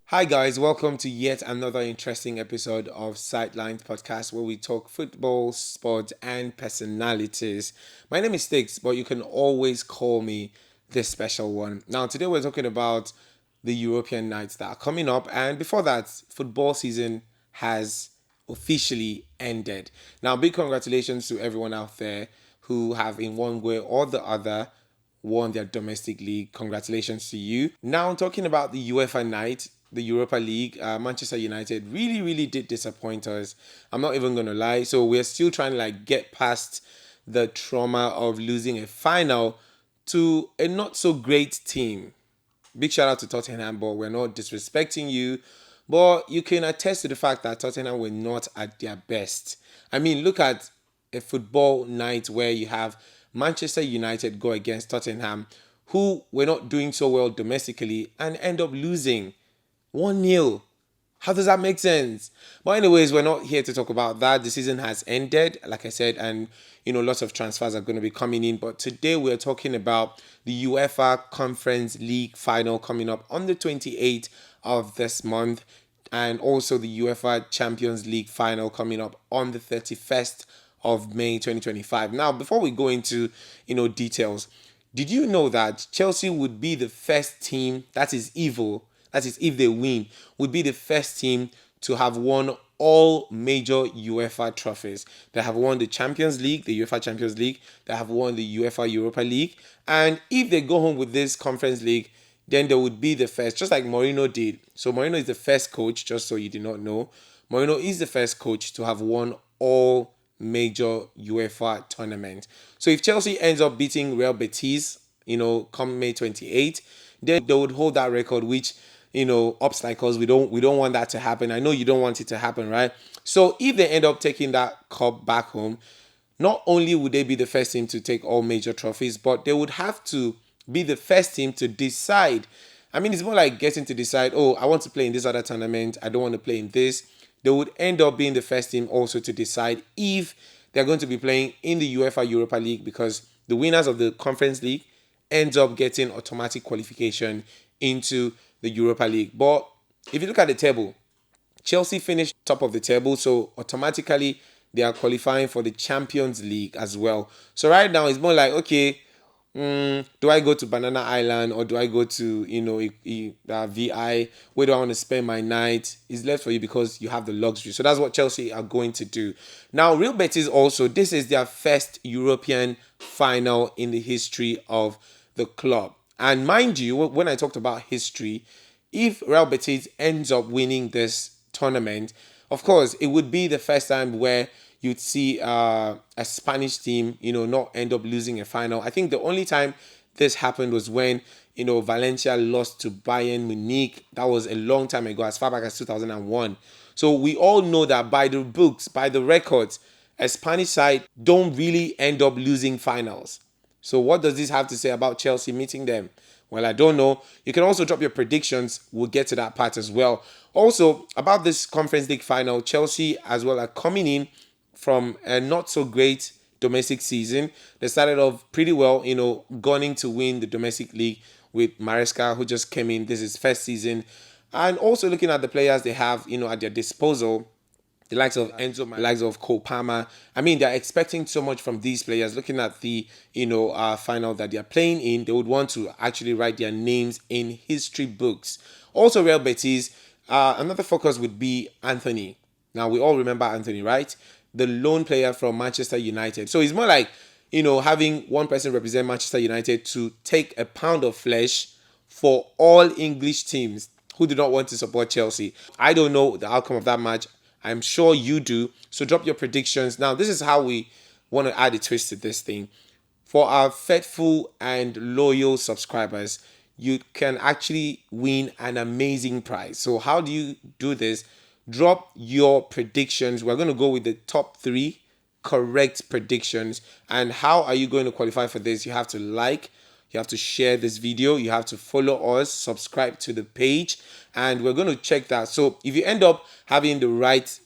Hi guys, welcome to yet another interesting episode of Sideline podcast where we talk football, sports, and personalities. My name is Sticks, but you can always call me this special one. Now, today we're talking about the European nights that are coming up, and before that, football season has officially ended. Now, big congratulations to everyone out there who have, in one way or the other, won their domestic league. Congratulations to you. Now, talking about the UEFA night, the Europa League, Manchester United really did disappoint us. I'm not even going to lie. So we're still trying to get past the trauma of losing a final to a not so great team. Big shout out to Tottenham, but we're not disrespecting you. But you can attest to the fact that Tottenham were not at their best. I mean, look at a football night where you have Manchester United go against Tottenham, who were not doing so well domestically and end up losing 1-0. How does that make sense? But anyways, we're not here to talk about that. The season has ended, like I said, and lots of transfers are going to be coming in. But today we're talking about the UEFA Conference League final coming up on the 28th of this month, and also the UEFA Champions League final coming up on the 31st of May 2025. Now, before we go into details, did you know that Chelsea would be the first team, that is if they win, would be the first team to have won all major UEFA trophies? They have won the Champions League, the UEFA Champions League, they have won the UEFA Europa League, and if they go home with this Conference League, then they would be the first, just like Mourinho did. So Mourinho is the first coach, just so you did not know. Mourinho is the first coach to have won all major UEFA tournaments. So if Chelsea ends up beating Real Betis, come May 28th, then they would hold that record, which obstacles. We don't want that to happen. I know you don't want it to happen, right? So if they end up taking that cup back home, not only would they be the first team to take all major trophies, but they would have to be the first team to decide. I mean, it's more like getting to decide, oh, I want to play in this other tournament, I don't want to play in this. They would end up being the first team also to decide if they're going to be playing in the UEFA Europa League, because the winners of the Conference League ends up getting automatic qualification into the Europa League. But if you look at the table, Chelsea finished top of the table, so automatically they are qualifying for the Champions League as well. So right now it's more like, okay, do I go to Banana Island or do I go to VI? Where do I want to spend my night? It's left for you because you have the luxury. So that's what Chelsea are going to do. Now, Real Betis also, this is their first European final in the history of the club. And mind you, when I talked about history, if Real Betis ends up winning this tournament, of course, it would be the first time where you'd see a Spanish team, not end up losing a final. I think the only time this happened was when, Valencia lost to Bayern Munich. That was a long time ago, as far back as 2001. So we all know that by the books, by the records, a Spanish side don't really end up losing finals. So what does this have to say about Chelsea meeting them? Well, I don't know. You can also drop your predictions. We'll get to that part as well. Also, about this Conference League final, Chelsea as well are coming in from a not so great domestic season. They started off pretty well, gunning to win the domestic league with Maresca, who just came in. This is his first season. And also looking at the players they have, at their disposal, the likes of Enzo, the likes of Cole Palmer. I mean, they're expecting so much from these players. Looking at the, final that they're playing in, they would want to actually write their names in history books. Also, Real Betis, another focus would be Anthony. Now, we all remember Anthony, right? The lone player from Manchester United. So it's more like, having one person represent Manchester United to take a pound of flesh for all English teams who do not want to support Chelsea. I don't know the outcome of that match. I'm sure you do. So drop your predictions. Now, this is how we want to add a twist to this thing. For our faithful and loyal subscribers, you can actually win an amazing prize. So how do you do this? Drop your predictions. We're going to go with the top 3 correct predictions. And how are you going to qualify for this? You have to like, you have to share this video, you have to follow us, subscribe to the page, and we're going to check that. So if you end up having the right,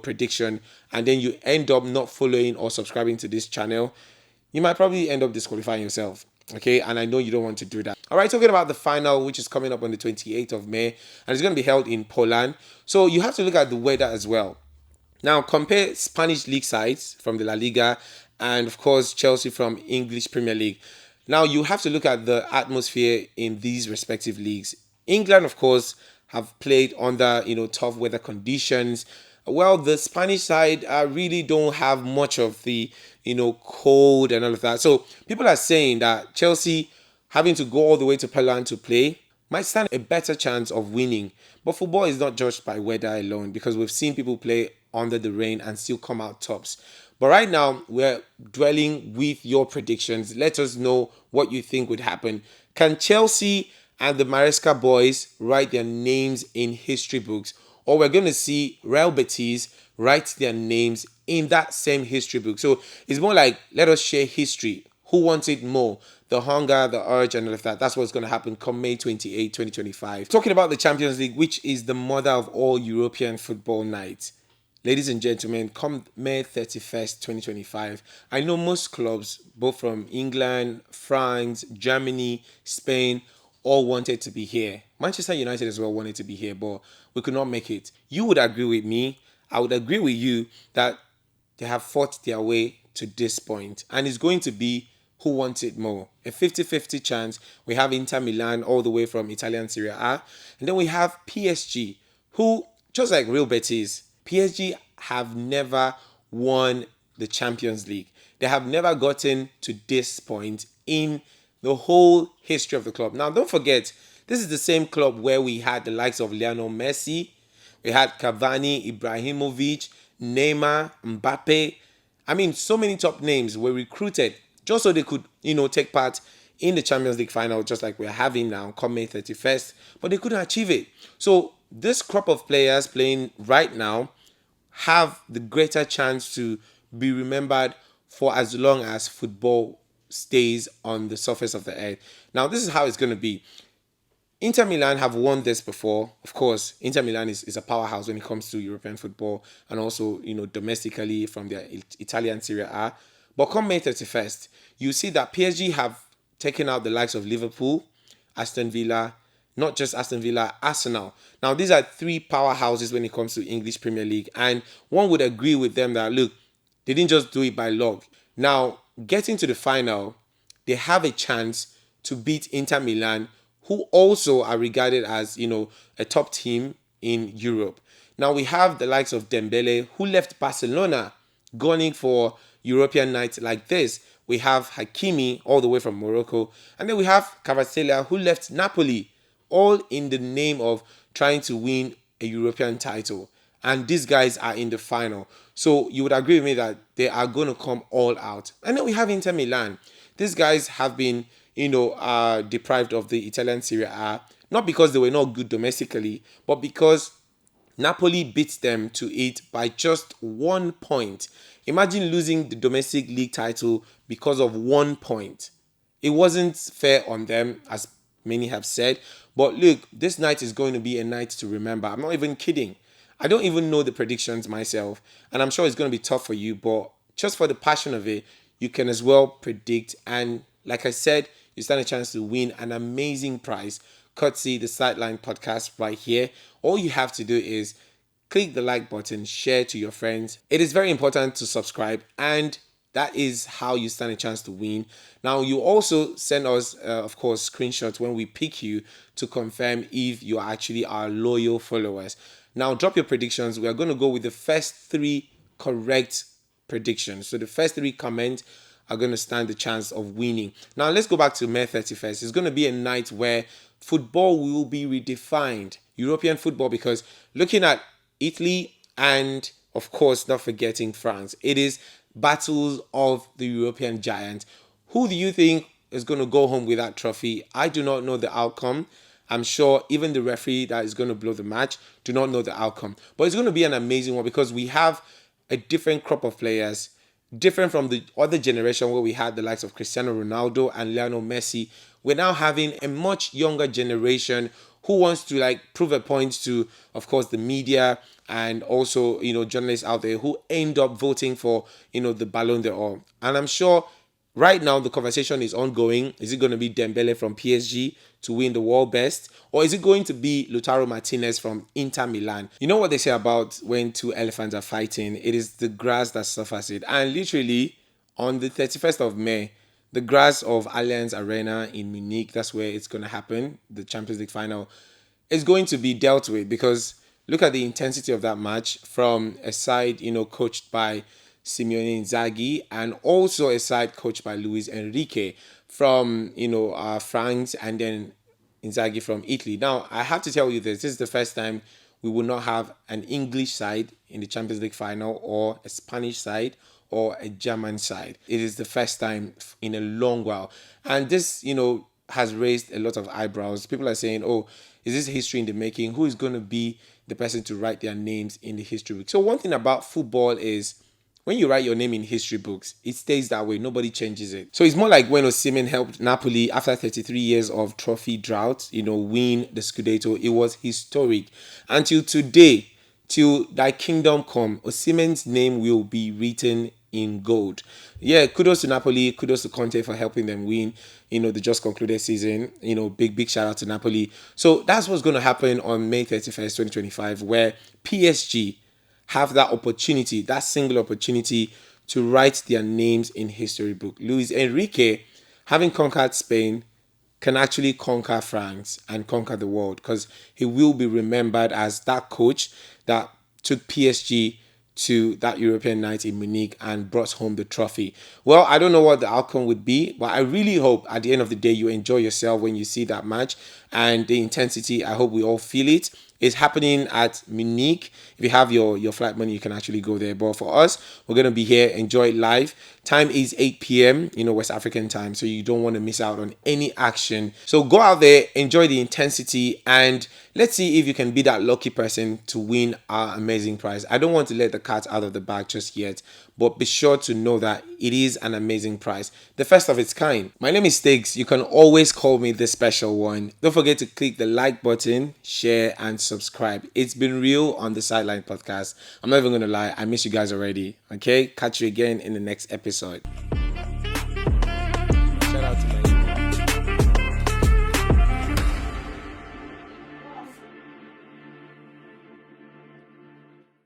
prediction, and then you end up not following or subscribing to this channel, you might probably end up disqualifying yourself. Okay, and I know you don't want to do that. All right, talking about the final, which is coming up on the 28th of May, and it's going to be held in Poland. So you have to look at the weather as well. Now, compare Spanish league sides from the La Liga and, of course, Chelsea from English Premier League. Now, you have to look at the atmosphere in these respective leagues. England, of course, have played under tough weather conditions. Well, the Spanish side really don't have much of the cold and all of that. So people are saying that Chelsea having to go all the way to Poland to play might stand a better chance of winning. But football is not judged by weather alone, because we've seen people play under the rain and still come out tops. But right now, we're dwelling with your predictions. Let us know what you think would happen. Can Chelsea and the Maresca boys write their names in history books? Or we're going to see Real Betis write their names in that same history book. So it's more like, let us share history. Who wants it more? The hunger, the urge, and all of that. That's what's going to happen come May 28, 2025. Talking about the Champions League, which is the mother of all European football nights. Ladies and gentlemen, come May 31st, 2025, I know most clubs, both from England, France, Germany, Spain, all wanted to be here. Manchester United as well wanted to be here, but we could not make it. You would agree with me. I would agree with you that they have fought their way to this point, and it's going to be who wants it more. A 50-50 chance. We have Inter Milan all the way from Italian Serie A, and then we have PSG, who, just like Real Betis, PSG have never won the Champions League. They have never gotten to this point in the whole history of the club. Now, don't forget, this is the same club where we had the likes of Lionel Messi, we had Cavani, Ibrahimovic, Neymar, Mbappe. I mean, so many top names were recruited just so they could, take part in the Champions League final, just like we're having now, come May 31st, but they couldn't achieve it. So this crop of players playing right now have the greater chance to be remembered for as long as football stays on the surface of the earth. Now, this is how it's going to be. Inter Milan have won this before. Of course, Inter Milan is a powerhouse when it comes to European football, and also, domestically from their Italian Serie A. But come May 31st, you see that PSG have taken out the likes of Liverpool, Aston Villa, not just Aston Villa, Arsenal. Now, these are three powerhouses when it comes to English Premier League, and one would agree with them that, look, they didn't just do it by luck. Now, getting to the final, they have a chance to beat Inter Milan, who also are regarded as, a top team in Europe. Now, we have the likes of Dembele, who left Barcelona gunning for European nights like this. We have Hakimi, all the way from Morocco. And then we have Cavazzella, who left Napoli, all in the name of trying to win a European title. And these guys are in the final. So you would agree with me that they are going to come all out. And then we have Inter Milan. These guys have been, deprived of the Italian Serie A, not because they were not good domestically, but because Napoli beat them to it by just 1 point. Imagine losing the domestic league title because of 1 point. It wasn't fair on them, as many have said. But look, this night is going to be a night to remember. I'm not even kidding. I don't even know the predictions myself, and I'm sure it's going to be tough for you, but just for the passion of it, you can as well predict. And like I said, you stand a chance to win an amazing prize, courtesy the Sideline podcast right here. All you have to do is click the like button, share to your friends. It is very important to subscribe, and that is how you stand a chance to win. Now, you also send us, of course, screenshots when we pick you to confirm if you are actually our loyal followers. Now, drop your predictions. We are going to go with the first 3 correct predictions. So the first 3 comments are going to stand the chance of winning. Now, let's go back to May 31st. It's going to be a night where football will be redefined. European football, because looking at Italy and, of course, not forgetting France, it is battles of the European giants. Who do you think is going to go home with that trophy? I do not know the outcome. I'm sure even the referee that is going to blow the match do not know the outcome. But it's going to be an amazing one, because we have a different crop of players, different from the other generation where we had the likes of Cristiano Ronaldo and Lionel Messi. We're now having a much younger generation who wants to prove a point to, of course, the media and also, journalists out there who end up voting for, the Ballon d'Or. And I'm sure Right now, the conversation is ongoing. Is it going to be Dembele from PSG to win the world best? Or is it going to be Lautaro Martinez from Inter Milan? You know what they say about when two elephants are fighting? It is the grass that suffers it. And literally, on the 31st of May, the grass of Allianz Arena in Munich, that's where it's going to happen, the Champions League final, is going to be dealt with because look at the intensity of that match from a side, coached by Simeone Inzaghi and also a side coached by Luis Enrique from, France and then Inzaghi from Italy. Now, I have to tell you this is the first time we will not have an English side in the Champions League final or a Spanish side or a German side. It is the first time in a long while. And this, has raised a lot of eyebrows. People are saying, oh, is this history in the making? Who is going to be the person to write their names in the history book? So one thing about football is when you write your name in history books, it stays that way. Nobody changes it. So it's more like when Osimhen helped Napoli after 33 years of trophy drought, win the Scudetto. It was historic. Until today, till thy kingdom come, Osimhen's name will be written in gold. Yeah, kudos to Napoli, kudos to Conte for helping them win, the just concluded season. Big shout out to Napoli. So that's what's going to happen on May 31st, 2025, where PSG have that opportunity, that single opportunity to write their names in history book. Luis Enrique, having conquered Spain, can actually conquer France and conquer the world because he will be remembered as that coach that took PSG to that European night in Munich and brought home the trophy. Well, I don't know what the outcome would be, but I really hope at the end of the day you enjoy yourself when you see that match and the intensity. I hope we all feel it. It's happening at Munich. If you have your flight money, you can actually go there. But for us, we're going to be here, enjoy it live. Time is 8 p.m., West African time, so you don't want to miss out on any action. So go out there, enjoy the intensity, and let's see if you can be that lucky person to win our amazing prize. I don't want to let the cat out of the bag just yet, but be sure to know that it is an amazing prize, the first of its kind. My name is Stiggs. You can always call me the special one. Don't forget to click the like button, share, and subscribe. It's been real on the Sideline podcast. I'm not even going to lie. I miss you guys already. Okay? Catch you again in the next episode.